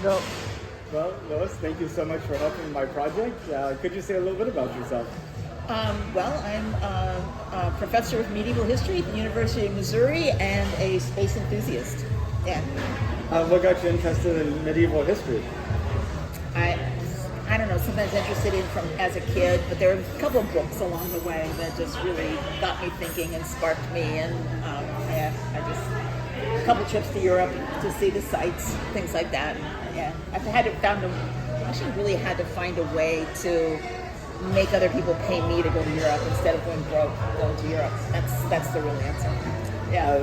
So, well, Lois, thank you so much for helping my project. Could you say a little bit about yourself? I'm a professor of medieval history at the University of Missouri and a space enthusiast. Yeah. What got you interested in medieval history? I don't know, sometimes interested in from as a kid, but there were a couple of books along the way that just really got me thinking and sparked me. And a couple trips to Europe to see the sights, things like that. Yeah, I really had to find a way to make other people pay me to go to Europe instead of going broke going to Europe. That's the real answer. Yeah.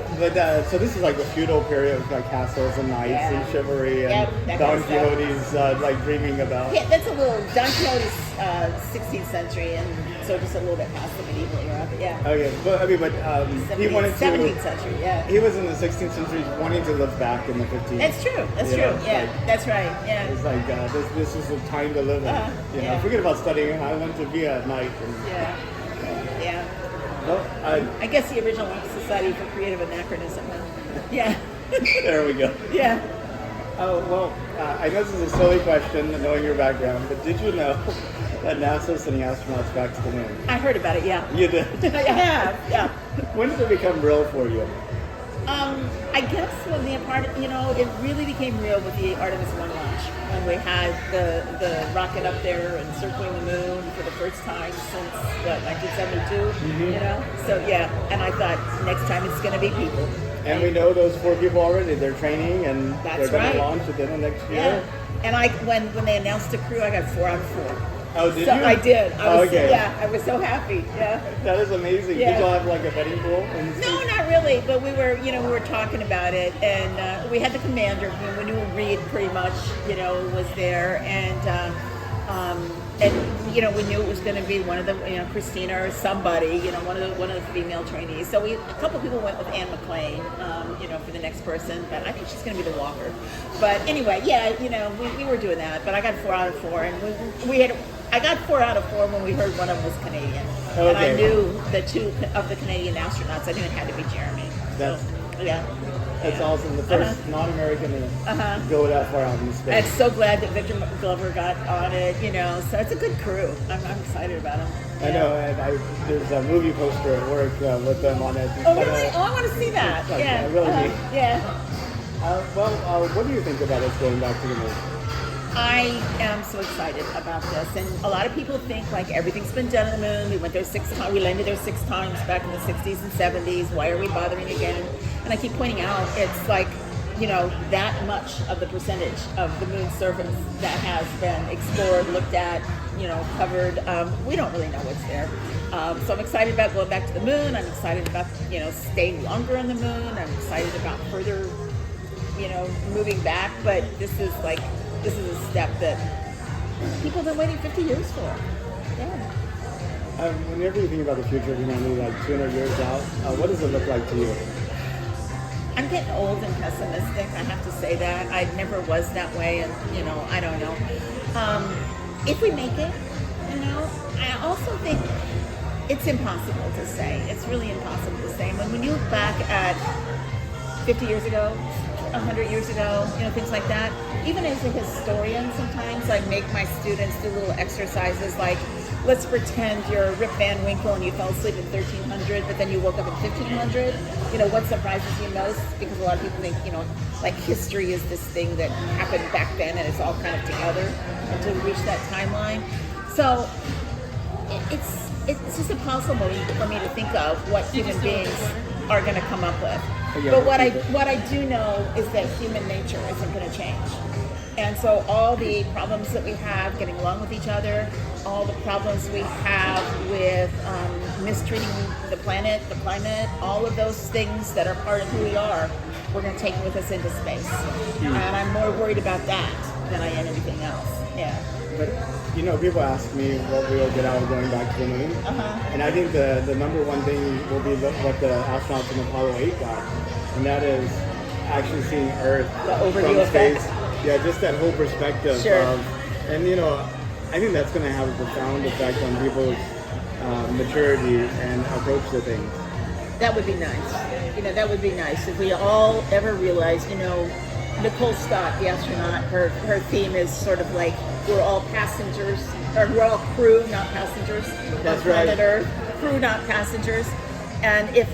So this is like the feudal period of like castles and knights and chivalry and Don Quixote's like dreaming about. Yeah, that's a little Don Quixote's 16th century, and so just a little bit past the medieval era. But yeah. Okay, but he wanted to. 17th century. Yeah. He was in the 16th century, wanting to live back in the 15th. That's true. That's true. Yeah, that's right. Yeah. It's like this is the time to live in. Forget about studying. I want to be a knight. Yeah. Well, I guess the original Society for Creative Anachronism. Yeah. There we go. Yeah. I know this is a silly question, knowing your background, but did you know that NASA is sending astronauts back to the moon? I heard about it, yeah. You did? I have, yeah. When did it become real for you? I guess when it really became real with the Artemis 1 launch, when we had the rocket up there and circling the moon for the first time since, 1972, So, yeah, and I thought next time it's going to be people. And we know those 4 people already. They're training, and they're going to launch within the next year. Yeah, and when they announced the crew, I got 4 out of 4. Oh, did you? I did. Okay. Yeah, I was so happy. Yeah. That is amazing. Yeah. Did you all have like a betting pool? No, not really. But we were talking about it, and we had the commander. We knew Reed pretty much, was there, and we knew it was going to be one of the, Christina or somebody, one of the female trainees. So a couple of people went with Anne McLean, for the next person, but I think she's going to be the walker. But anyway, we were doing that. But I got 4 out of 4, and I got 4 out of 4 when we heard one of them was Canadian. Okay. And I knew the 2 of the Canadian astronauts. I knew it had to be Jeremy. That's awesome. The first non-American to go that far out in space. I'm so glad that Victor Glover got on it, So it's a good crew. I'm excited about them. I know, and there's a movie poster at work with them on it. Oh, really? I want to see that. Really neat. Yeah. What do you think about us going back to the moon? I am so excited about this, and a lot of people think like everything's been done on the moon. We went there 6 times. We landed there 6 times back in the 60s and 70s. Why are we bothering again? And I keep pointing out it's like, that much of the percentage of the moon's surface that has been explored, looked at, covered. We don't really know what's there. So I'm excited about going back to the moon. I'm excited about, staying longer on the moon. I'm excited about further, moving back. But this is a step that people have been waiting 50 years for. Yeah. Whenever you think about the future of humanity, like 200 years out, what does it look like to you? I'm getting old and pessimistic. I have to say that. I never was that way, and I don't know. If we make it, I also think it's impossible to say. It's really impossible to say. When you look back at 50 years ago, 100 years ago, things like that. Even as a historian, sometimes I make my students do little exercises like, let's pretend you're Rip Van Winkle and you fell asleep in 1300, but then you woke up in 1500. What surprises you most? Because a lot of people think, like history is this thing that happened back then and it's all kind of together and to reach that timeline. So it's just impossible for me to think of what human beings are going to come up with. But what I do know is that human nature isn't going to change. And so all the problems that we have getting along with each other, all the problems we have with mistreating the planet, the climate, all of those things that are part of who we are, we're going to take with us into space. And I'm more worried about that than I am anything else. Yeah. But, people ask me what we'll get out of going back to the moon. And I think the number one thing will be what the astronauts from Apollo 8 got. And that is actually seeing Earth from space. Yeah, just that whole perspective. Sure. And I think that's going to have a profound effect on people's maturity and approach to things. That would be nice. That would be nice if we all ever realized, Nicole Stott, the astronaut, her theme is sort of like we're all passengers, or we're all crew, not passengers. That's on planet right. Earth, crew, not passengers. And if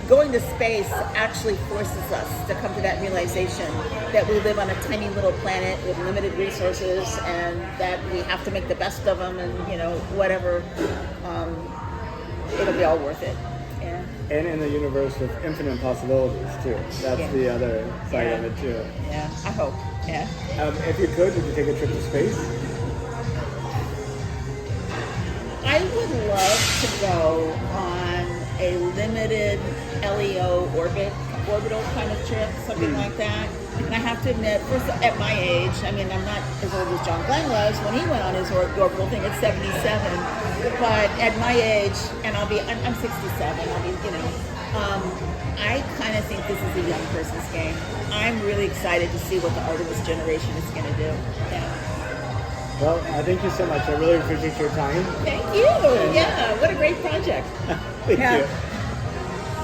going to space actually forces us to come to that realization that we live on a tiny little planet with limited resources and that we have to make the best of them, and whatever, it'll be all worth it. Yeah. And in a universe with infinite possibilities too. That's the other side of it too. Yeah, I hope. Yeah. If you could you take a trip to space? I would love to go on a limited LEO orbital kind of trip, something like that. And I have to admit, first, at my age, I mean, I'm not as old as John Glenn was when he went on his orbital thing at 77. But at my age, and I'm 67. I'll be, I kind of think this is a young person's game. I'm really excited to see what the Artemis generation is going to do. Yeah. Well, I thank you so much. I really appreciate your time. Thank you. Yeah, what a great project. Thank you.